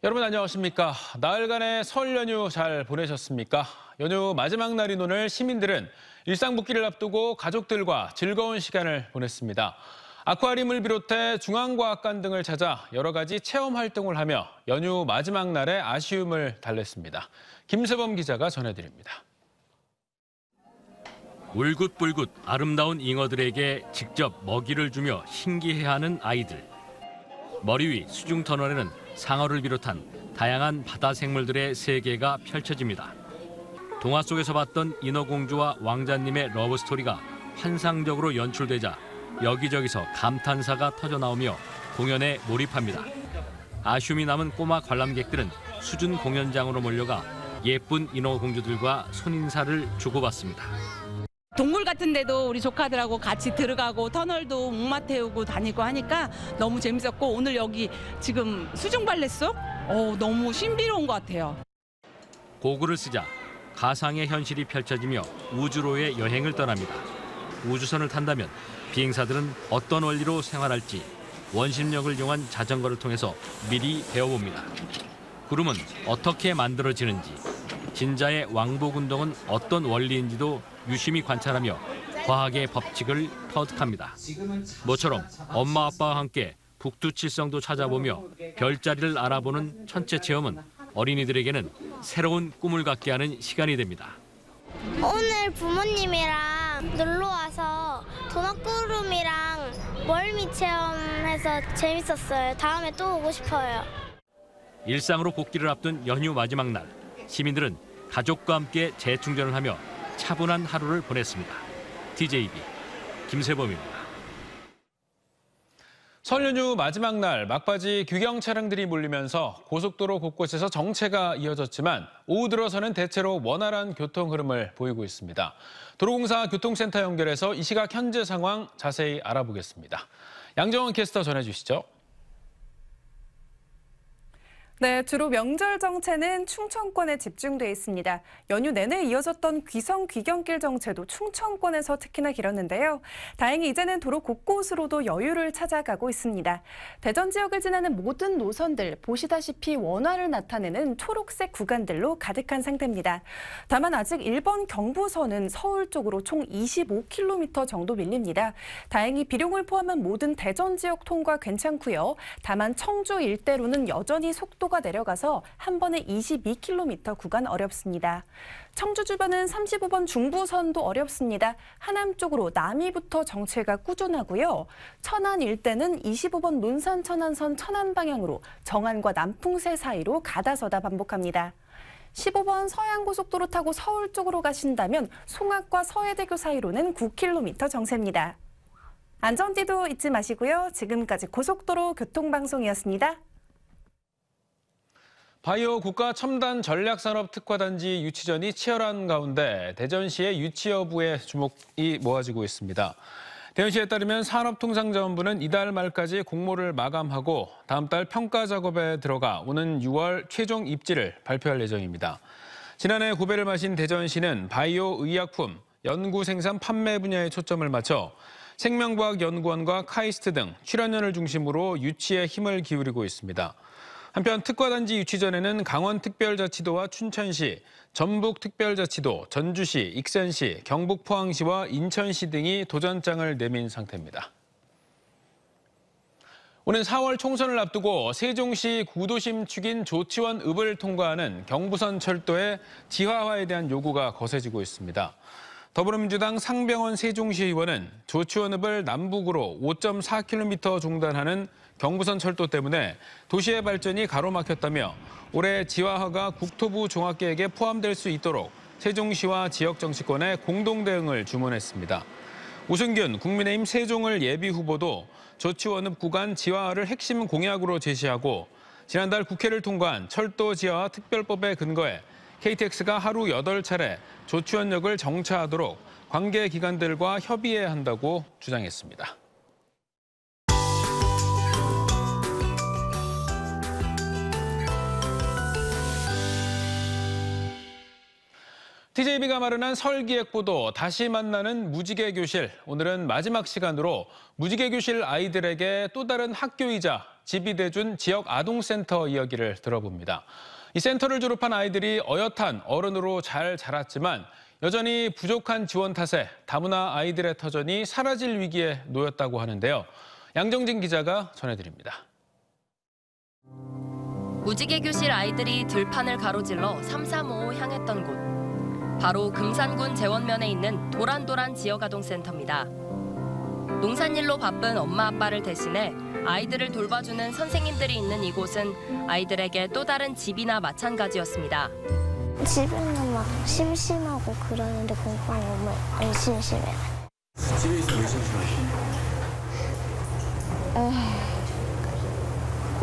여러분 안녕하십니까? 나흘간의 설 연휴 잘 보내셨습니까? 연휴 마지막 날인 오늘 시민들은 일상 복귀를 앞두고 가족들과 즐거운 시간을 보냈습니다. 아쿠아리움을 비롯해 중앙과학관 등을 찾아 여러 가지 체험 활동을 하며 연휴 마지막 날의 아쉬움을 달랬습니다. 김세범 기자가 전해드립니다. 울긋불긋 아름다운 잉어들에게 직접 먹이를 주며 신기해하는 아이들. 머리 위 수중 터널에는 상어를 비롯한 다양한 바다 생물들의 세계가 펼쳐집니다. 동화 속에서 봤던 인어공주와 왕자님의 러브스토리가 환상적으로 연출되자 여기저기서 감탄사가 터져나오며 공연에 몰입합니다. 아쉬움이 남은 꼬마 관람객들은 수준 공연장으로 몰려가 예쁜 인어공주들과 손인사를 주고받습니다. 동굴 같은 데도 우리 조카들하고 같이 들어가고 터널도 목마 태우고 다니고 하니까 너무 재밌었고, 오늘 여기 지금 수중 발레 속 너무 신비로운 것 같아요. 고글을 쓰자 가상의 현실이 펼쳐지며 우주로의 여행을 떠납니다. 우주선을 탄다면 비행사들은 어떤 원리로 생활할지 원심력을 이용한 자전거를 통해서 미리 배워봅니다. 구름은 어떻게 만들어지는지, 진자의 왕복 운동은 어떤 원리인지도 유심히 관찰하며 과학의 법칙을 터득합니다. 모처럼 엄마 아빠와 함께 북두칠성도 찾아보며 별자리를 알아보는 천체 체험은 어린이들에게는 새로운 꿈을 갖게 하는 시간이 됩니다. 오늘 부모님이랑 놀러와서 도넛구름이랑 멀미 체험해서 재밌었어요. 다음에 또 오고 싶어요. 일상으로 복귀를 앞둔 연휴 마지막 날, 시민들은 가족과 함께 재충전을 하며 차분한 하루를 보냈습니다. TJB 김세범입니다. 설 연휴 마지막 날 막바지 귀경 차량들이 몰리면서 고속도로 곳곳에서 정체가 이어졌지만 오후 들어서는 대체로 원활한 교통 흐름을 보이고 있습니다. 도로공사 교통센터 연결해서 이 시각 현재 상황 자세히 알아보겠습니다. 양정원 캐스터 전해주시죠. 네, 주로 명절 정체는 충청권에 집중돼 있습니다. 연휴 내내 이어졌던 귀성 귀경길 정체도 충청권에서 특히나 길었는데요. 다행히 이제는 도로 곳곳으로도 여유를 찾아가고 있습니다. 대전 지역을 지나는 모든 노선들 보시다시피 원활을 나타내는 초록색 구간들로 가득한 상태입니다. 다만 아직 1번 경부선은 서울 쪽으로 총 25km 정도 밀립니다. 다행히 비룡을 포함한 모든 대전 지역 통과 괜찮고요. 다만 청주 일대로는 여전히 속도가 내려가서 한 번에 22km 구간 어렵습니다. 청주 주변은 35번 중부선도 어렵습니다. 하남 쪽으로 남이부터 정체가 꾸준하고요. 천안 일대는 25번 논산 천안선 천안 방향으로 정안과 남풍새 사이로 가다서다 반복합니다. 15번 서해안고속도로 타고 서울 쪽으로 가신다면 송악과 서해대교 사이로는 9km 정체입니다. 안전띠도 잊지 마시고요. 지금까지 고속도로 교통방송이었습니다. 바이오 국가첨단전략산업특화단지 유치전이 치열한 가운데 대전시의 유치 여부에 주목이 모아지고 있습니다. 대전시에 따르면 산업통상자원부는 이달 말까지 공모를 마감하고 다음 달 평가 작업에 들어가 오는 6월 최종 입지를 발표할 예정입니다. 지난해 고배를 마신 대전시는 바이오 의약품, 연구 생산 판매 분야에 초점을 맞춰 생명과학연구원과 카이스트 등 출연연을 중심으로 유치에 힘을 기울이고 있습니다. 한편 특화단지 유치전에는 강원특별자치도와 춘천시, 전북특별자치도, 전주시, 익산시, 경북 포항시와 인천시 등이 도전장을 내민 상태입니다. 오는 4월 총선을 앞두고 세종시 구도심 축인 조치원읍을 통과하는 경부선 철도의 지하화에 대한 요구가 거세지고 있습니다. 더불어민주당 상병원 세종시 의원은 조치원읍을 남북으로 5.4km 중단하는 경부선 철도 때문에 도시의 발전이 가로막혔다며 올해 지하화가 국토부 종합계획에 포함될 수 있도록 세종시와 지역 정치권에 공동 대응을 주문했습니다. 우승균 국민의힘 세종을 예비 후보도 조치원읍 구간 지하화를 핵심 공약으로 제시하고 지난달 국회를 통과한 철도 지하화 특별법에 근거해 KTX가 하루 8차례 조치원역을 정차하도록 관계 기관들과 협의해야 한다고 주장했습니다. TJB가 마련한 설 기획보도 다시 만나는 무지개 교실. 오늘은 마지막 시간으로 무지개 교실 아이들에게 또 다른 학교이자 지비대준 지역 아동센터 이야기를 들어봅니다. 이 센터를 졸업한 아이들이 어엿한 어른으로 잘 자랐지만 여전히 부족한 지원 탓에 다문화 아이들의 터전이 사라질 위기에 놓였다고 하는데요. 양정진 기자가 전해드립니다. 무지개 교실 아이들이 들판을 가로질러 335 향했던 곳. 바로 금산군 재원면에 있는 도란도란 지역아동센터입니다. 농산일로 바쁜 엄마 아빠를 대신해 아이들을 돌봐주는 선생님들이 있는 이곳은 아이들에게 또 다른 집이나 마찬가지였습니다. 집에는 막 심심하고 그러는데 공부하면 너무 안 심심해. 집에 있으면 왜 심심하지?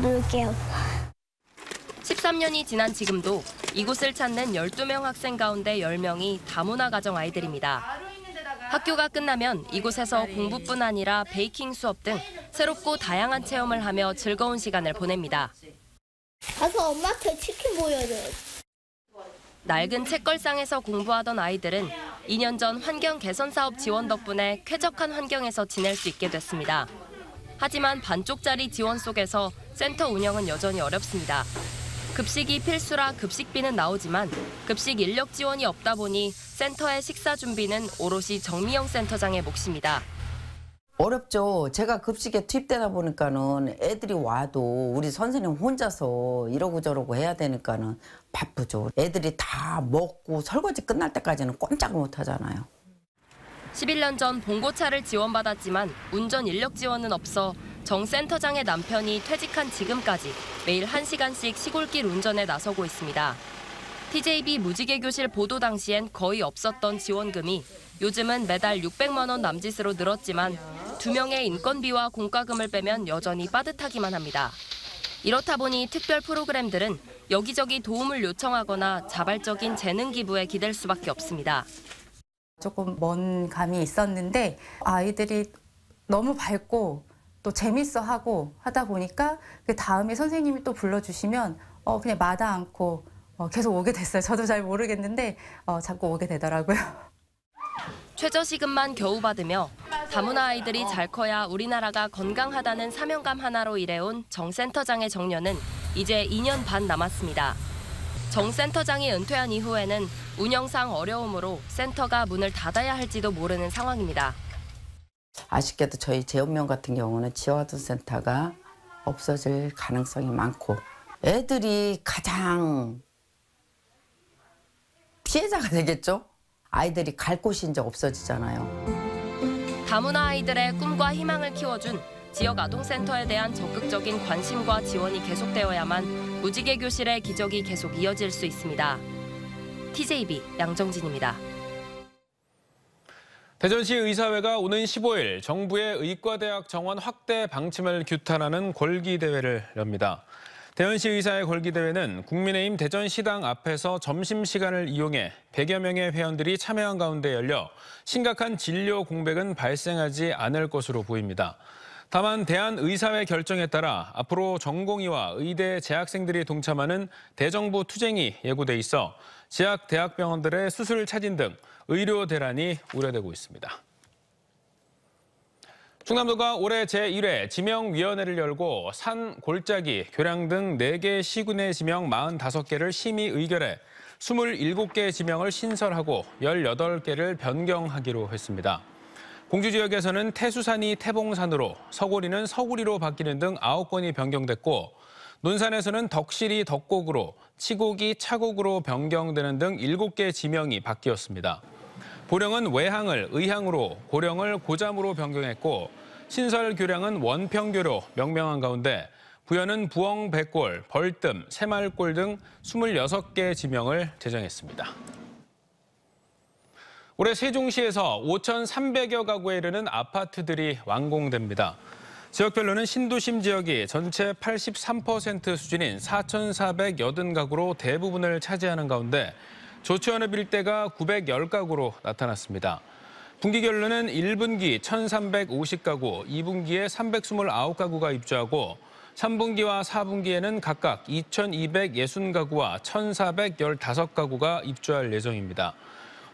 놀게요. 13년이 지난 지금도 이곳을 찾는 12명 학생 가운데 10명이 다문화 가정 아이들입니다. 학교가 끝나면 이곳에서 공부뿐 아니라 베이킹 수업 등 새롭고 다양한 체험을 하며 즐거운 시간을 보냅니다. 가서 엄마한테 치킨 보여줘요. 낡은 책걸상에서 공부하던 아이들은 2년 전 환경 개선 사업 지원 덕분에 쾌적한 환경에서 지낼 수 있게 됐습니다. 하지만 반쪽짜리 지원 속에서 센터 운영은 여전히 어렵습니다. 급식이 필수라 급식비는 나오지만 급식 인력 지원이 없다 보니 센터의 식사 준비는 오롯이 정미영 센터장의 몫입니다. 어렵죠. 제가 급식에 투입되다 보니까는 애들이 와도 우리 선생님 혼자서 이러고 저러고 해야 되니까는 바쁘죠. 애들이 다 먹고 설거지 끝날 때까지는 꼼짝을 못 하잖아요. 11년 전 봉고차를 지원받았지만 운전 인력 지원은 없어 정 센터장의 남편이 퇴직한 지금까지 매일 1시간씩 시골길 운전에 나서고 있습니다. TJB 무지개 교실 보도 당시엔 거의 없었던 지원금이 요즘은 매달 600만 원 남짓으로 늘었지만 2명의 인건비와 공과금을 빼면 여전히 빠듯하기만 합니다. 이렇다 보니 특별 프로그램들은 여기저기 도움을 요청하거나 자발적인 재능 기부에 기댈 수밖에 없습니다. 조금 먼 감이 있었는데 아이들이 너무 밝고 또 재밌어하고 하다 보니까 그 다음에 선생님이 또 불러주시면 그냥 마다 않고 계속 오게 됐어요. 저도 잘 모르겠는데 자꾸 오게 되더라고요. 최저시급만 겨우 받으며 다문화 아이들이 잘 커야 우리나라가 건강하다는 사명감 하나로 일해온 정 센터장의 정년은 이제 2년 반 남았습니다. 정 센터장이 은퇴한 이후에는 운영상 어려움으로 센터가 문을 닫아야 할지도 모르는 상황입니다. 아쉽게도 저희 재원면 같은 경우는 지역아동센터가 없어질 가능성이 많고 애들이 가장 피해자가 되겠죠? 아이들이 갈 곳이 이제 없어지잖아요. 다문화 아이들의 꿈과 희망을 키워준 지역 아동센터에 대한 적극적인 관심과 지원이 계속되어야만 무지개 교실의 기적이 계속 이어질 수 있습니다. TJB 양정진입니다. 대전시 의사회가 오는 15일 정부의 의과대학 정원 확대 방침을 규탄하는 골기대회를 엽니다. 대전시 의사회 골기대회는 국민의힘 대전시당 앞에서 점심시간을 이용해 100여 명의 회원들이 참여한 가운데 열려 심각한 진료 공백은 발생하지 않을 것으로 보입니다. 다만 대한의사회 결정에 따라 앞으로 전공의와 의대 재학생들이 동참하는 대정부 투쟁이 예고돼 있어 지역 대학병원들의 수술 차진 등 의료 대란이 우려되고 있습니다. 충남도가 올해 제1회 지명위원회를 열고 산, 골짜기, 교량 등 4개 시군의 지명 45개를 심의 의결해 27개의 지명을 신설하고 18개를 변경하기로 했습니다. 공주지역에서는 태수산이 태봉산으로, 서구리는 서구리로 바뀌는 등 9건이 변경됐고 논산에서는 덕실이 덕곡으로, 치곡이 차곡으로 변경되는 등 7개 지명이 바뀌었습니다. 보령은 외항을 의항으로, 고령을 고잠으로 변경했고 신설 교량은 원평교로 명명한 가운데 부여는 부엉, 백골, 벌뜸, 새말골 등 26개 지명을 제정했습니다. 올해 세종시에서 5,300여 가구에 이르는 아파트들이 완공됩니다. 지역별로는 신도심 지역이 전체 83% 수준인 4,480가구로 대부분을 차지하는 가운데 조치원읍 일대가 910가구로 나타났습니다. 분기별로는 1분기 1,350가구, 2분기에 329가구가 입주하고 3분기와 4분기에는 각각 2,260가구와 1,415가구가 입주할 예정입니다.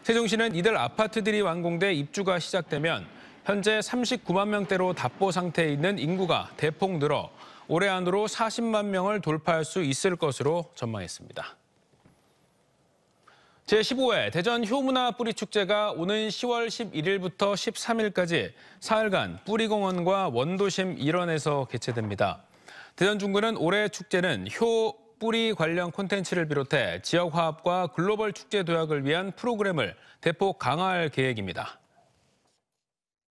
세종시는 이들 아파트들이 완공돼 입주가 시작되면 현재 39만 명대로 답보 상태에 있는 인구가 대폭 늘어 올해 안으로 40만 명을 돌파할 수 있을 것으로 전망했습니다. 제15회 대전 효문화 뿌리축제가 오는 10월 11일부터 13일까지 사흘간 뿌리공원과 원도심 일원에서 개최됩니다. 대전 중구는 올해 축제는 효 뿌리 관련 콘텐츠를 비롯해 지역 화합과 글로벌 축제 도약을 위한 프로그램을 대폭 강화할 계획입니다.